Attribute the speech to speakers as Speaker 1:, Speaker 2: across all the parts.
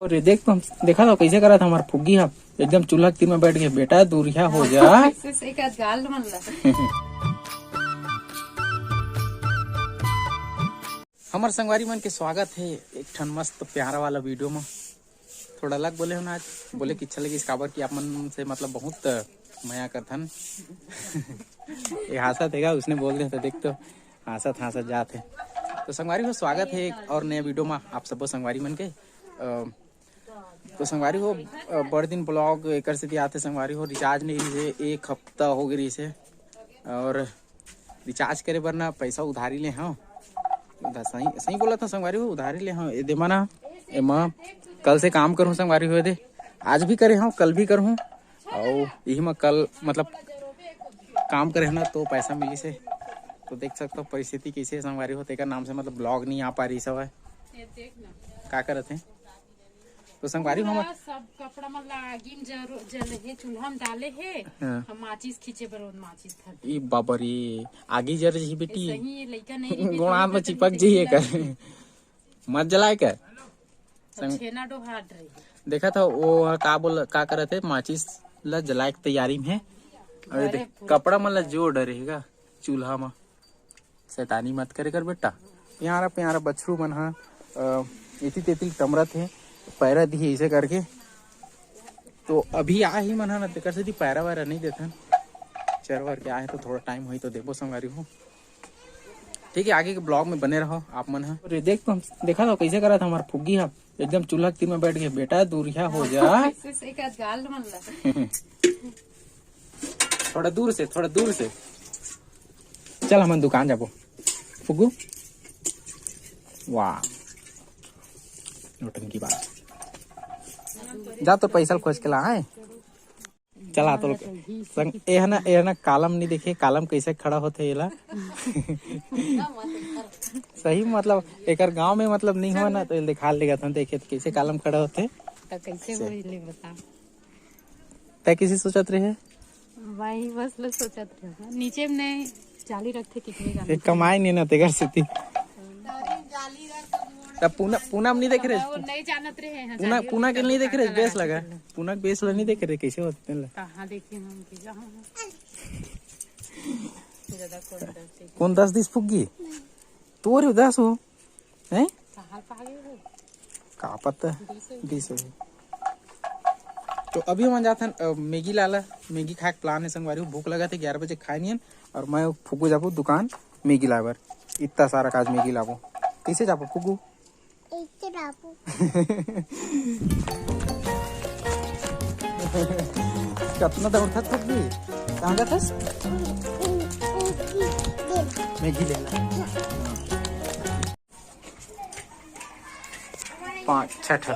Speaker 1: और ये देख तुम देखा था कैसे करा था हमारा फुग्गी हम एकदम चूल्हा के तीर में बैठ गए। बेटा दूरिया हो जा। हमारे संगवारी मन के स्वागत है एक ठन मस्त प्यारा वाला वीडियो में। थोड़ा अलग बोले हो ना आज, बोले कि अच्छा लगे इस काबर की आप मन से मतलब बहुत मया करथन। ये हासत है उसने बोल दिया था, देख तो हासत जात है। तो संगवारी हो स्वागत है एक और नया वीडियो में आप सब संगवारी मन के। तो संगवारी हो बड़े दिन ब्लॉग एक से आते संगवारी हो रिचार्ज नहीं रही है, एक हफ्ता हो गई रही है और रिचार्ज करे बर ना पैसा उधारी ले। हाँ सही सही बोला था संगवारी हो, उधारी ले। हाँ दे मना एमा कल से काम करूँ संगवारी हो दे, आज भी करे हाँ कल भी करूँ और यही में कल मतलब काम करे ना तो पैसा मिली से। तो देख सकते हो परिस्थिति कैसे संगवारी हो, तेकर नाम से मतलब ब्लॉग नहीं आ पा रही सब है का करत है। तो संगवारी हम
Speaker 2: सब कपड़ा मन आगी में जल हे, चूल्हा में डाले हे। हम माचिस खींचे बर माचिस था
Speaker 1: ई बाबा रे आगी जर जी बेटी
Speaker 2: सही लइका नहीं
Speaker 1: गोड़ा में चिपक जाइए कर मत जलाए कर।
Speaker 2: छेना डोहाट रही
Speaker 1: देखा था वो का करत है, माचिस ला जलाए की तैयारी में है और देख कपड़ा मन ला जोड़ रहेगा चूल्हा में। शैतानी मत करे कर बेटा। प्यारा प्यारा बछरू मन हा इति तेती टमरत है, पैरा दी ऐसे करके। तो अभी आ ही मन है ना तेकर से पैरा वैरा नहीं देते चरवर के आए तो थोड़ा टाइम हुई तो देखो संगवारी हो। ठीक है आगे के ब्लॉग में बने रहो आप मन है। और देख तुम देखा था कैसे करा था हमारा फुग्गी हम एकदम चूल्हा के तीर में बैठ गए। बेटा दूरिया हो जा। थोड़ा दूर से चल हम दुकान जाबो फुग्गू। वाह नोटंकी बात जा तो पैसा खोज के ला है। चला तो संग ए ना कालम नहीं देखे कालम कैसे खड़ा होते येला। सही मतलब एकर गांव में मतलब नहीं हुआ ना तो दिखा लेगा था देखे तो कैसे कालम खड़ा होते
Speaker 2: कैसे होई ले बता।
Speaker 1: तय किसी सोचत रहे
Speaker 2: भाई बस लोग सोचत रहे नीचे में नहीं जाली रखते कितने
Speaker 1: एक कमाई नहीं ना तेगर से तब पूना नहीं देख रहे,
Speaker 2: नहीं जानत रहे
Speaker 1: पूना के नहीं देख रहे बेस लगा पूना के बेस नहीं देख रहे कैसे होते
Speaker 2: कहां देखिए हम के जहां
Speaker 1: कौन 10 दिस फुग्गी तोरे उदास हो हैं
Speaker 2: कहां पागे हो
Speaker 1: का पता 20 हो। तो अभी हम जाते हैं मैगी लाला, मैगी खाए प्लान है संगवारी। भूख लगा थे 11 बजे खाए नहीं और मैं फुग्गू जाबू दुकान मैगी लाबर। इतना सारा काज मैगी लाबो कैसे जाबो फुग्गू कितना दौड़ था फुग्गी कहाँ जाता मैगी लेना 5-6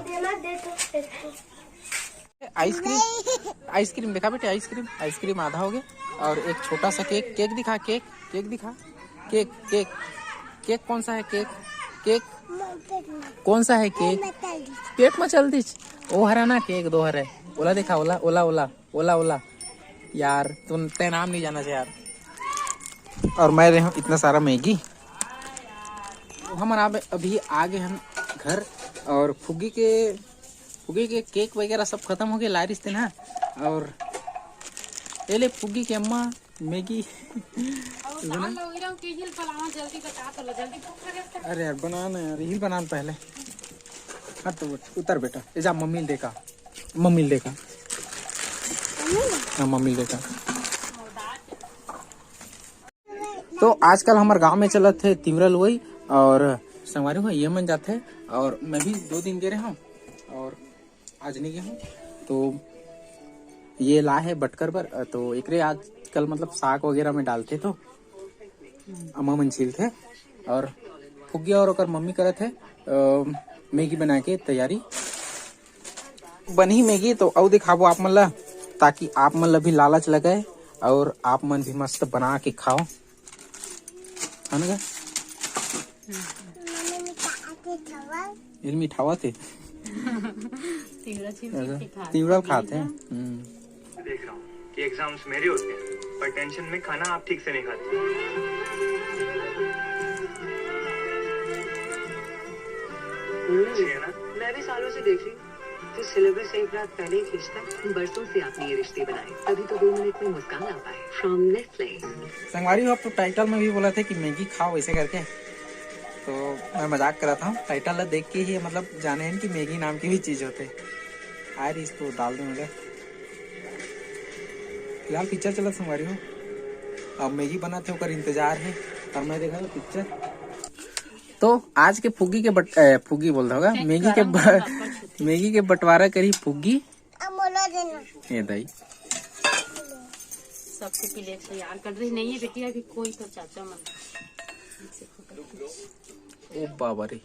Speaker 1: आइसक्रीम देखा बेटे आइसक्रीम आधा हो गया और एक छोटा सा केक दिखा केक दिखा केक कौन सा है केक कौन सा है केक पेट में चल दी ओ हरा ना केक 2 हरे ओला दिखा ओला यार तुम ते नाम नहीं जाना चाहिए यार। और मैं रहा इतना सारा मैगी। हम अभी आगे हम घर और फुग्गी के केक वगैरह सब खत्म हो गए लारिस थे ना और ये ले फुग्गी के अम्मा मैगी अरे यार बनाना यार हिल बनाना पहले। हाँ तो उतर बेटा जा मम्मी देखा हाँ मम्मी देखा। तो आजकल हमारे गांव में चलत थे तिवरल वही और संगवारी हुआ ये मन जाते और मैं भी 2 दिन गए रहा हूँ और आज नहीं गया हूँ। तो ये ला है बटकर पर तो एक आजकल मतलब साग वगैरह में डालते तो अम्मा मन छील थे और फुग्गी और ओकर मम्मी करत है मैगी बना के तैयारी बनी मैगी। तो औ दिखाबो आप मन ला ताकि आप मन ला भी लालच लगे और आप मन भी मस्त बना के खाओ है ना। मिठावा थे तिवड़ा खाते हैं।
Speaker 3: देख रहा हूँ कि एग्जाम्स मेरे होते हैं पर टेंशन में खाना आप ठीक से नहीं खाते। मैं भी सालों से देख रही
Speaker 4: जो सिलेबस एक रात पहले ही खींचता है। बरसों से आपने ये रिश्ते बनाए, तभी तो 2 मिनट में मुस्कान आ पाए। From Nestle.
Speaker 1: संगवारी हो, आप तो टाइटल में भी बोला था कि मैगी खाओ ऐसे करके, तो मैं मजाक कर रहा था। टाइटल देख के ही मतलब जाने हैं कि मैगी नाम की भी चीज़ होते आ रही, इसको डाल दूँ मतलब। फिलहाल पिक्चर चला संगवारी हो, अब मैगी बनाते होकर इंतजार है और मैं देखा था पिक्चर। तो आज के फुग्गी बोल रहा होगा, मैगी के बंटवारा करी फुग्गी ये दही।
Speaker 2: सबसे पहले तैयार कर रही नहीं है बेटी अभी कोई, तो चाचा मन
Speaker 1: ओ बाबा रे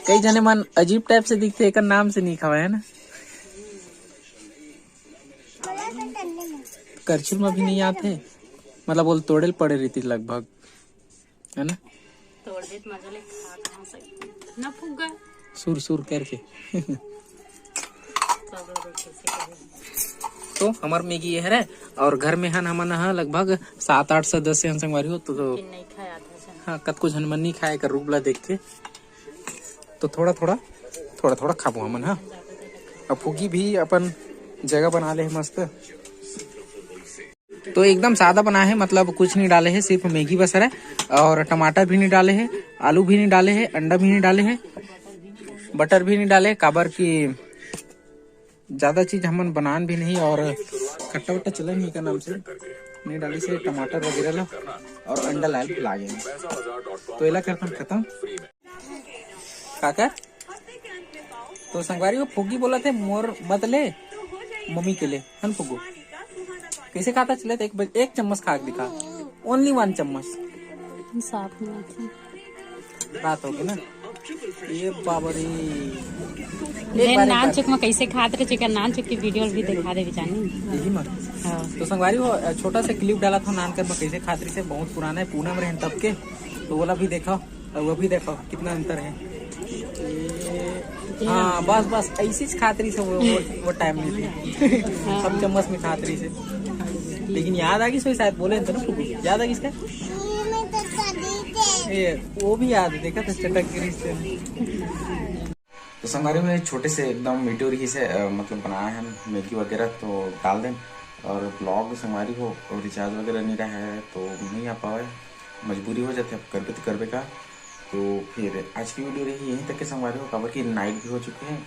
Speaker 1: कई जने मन अजीब टाइप से दिखते, एक नाम से नहीं खवा है ना। करछुल में भी नहीं आते, मतलब बोल तोड़े पड़े रहती लगभग, है ना।
Speaker 2: तोड़ दे तो मजा ले खा कहाँ सकते ना फुग्गा
Speaker 1: सुर सुर करके।
Speaker 2: सब लोग कैसे करें।
Speaker 1: तो हमार मैगी ये है, और घर में हन हमन ह लगभग 7-8 सदस्य हन संगवारी हो, तो
Speaker 2: नहीं खाया था
Speaker 1: हाँ कत कुछ हन मन नहीं खाए कर रूबला देख के, तो थोड़ा थोड़ा खाबो हमन। हाँ अब फुग्गी भी अपन जगह बना ले मस्त, तो एकदम सादा बना है, मतलब कुछ नहीं डाले है, सिर्फ मैगी बस है, और टमाटर भी नहीं डाले हैं, आलू भी नहीं डाले हैं, अंडा भी नहीं डाले हैं, बटर भी नहीं डाले, काबर की ज्यादा चीज हमन बनान भी नहीं, और खट्टा वट्टा चला नहीं का नाम से नहीं डाली से टमाटर वगैरह ला, और अंडा लागे तो एला करता खत्म काका। तो संगवारी को फुग्गी बोला थे मोर मत ले मम्मी के लिए हन फुग्गू कैसे खाता चले, तो एक चम्मच खा के दिखा, ओनली 1 चम्मच
Speaker 2: साथ में
Speaker 1: रात होगी ना। ये बाबा रे
Speaker 2: नान चुक में कैसे खाते रहे चिकन नान चुक की वीडियो भी दिखा दे जानी
Speaker 1: यही मत।
Speaker 2: हाँ।
Speaker 1: तो संगवारी वो छोटा सा क्लिप डाला था नान कर में कैसे खाते से, बहुत पुराना है, पूनम रहे तब के, तो वाला भी देखो और वो भी देखो कितना अंतर है। हाँ बस ऐसी खातरी से वो टाइम में थी। सब चम्मच में खातरी से, लेकिन याद आ गई सो शायद बोले थे ना, याद आ गई इसका ये वो भी याद है, देखा था चटक गिरी से। तो संगवारी में छोटे से एकदम मीडियो रही से मतलब बनाया है मैगी वगैरह, तो डाल दें। और ब्लॉग संगवारी हो और रिचार्ज वगैरह नहीं रहा है तो नहीं आ पाए, मजबूरी हो जाती है, अब करबे तो करबे का। तो फिर आज की वीडियो रही यहीं तक के संगवारी हो, खबर की नाइट भी हो चुकी है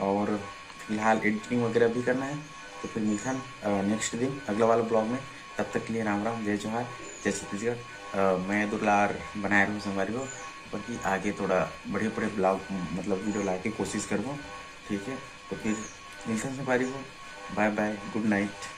Speaker 1: और फिलहाल एडिटिंग वगैरह भी करना है। तो फिर मिलता है नेक्स्ट दिन अगला वाला ब्लॉग में, तब तक के लिए राम राम, जय जोहार, जय छत्तीसगढ़। मैं दुर्लार बनाए रहूँ संगवारी हो, बल्कि आगे थोड़ा बड़े ब्लॉग मतलब वीडियो ला के कोशिश करूँ, ठीक है। तो फिर मिलता है संगवारी हो, बाय बाय, गुड नाइट।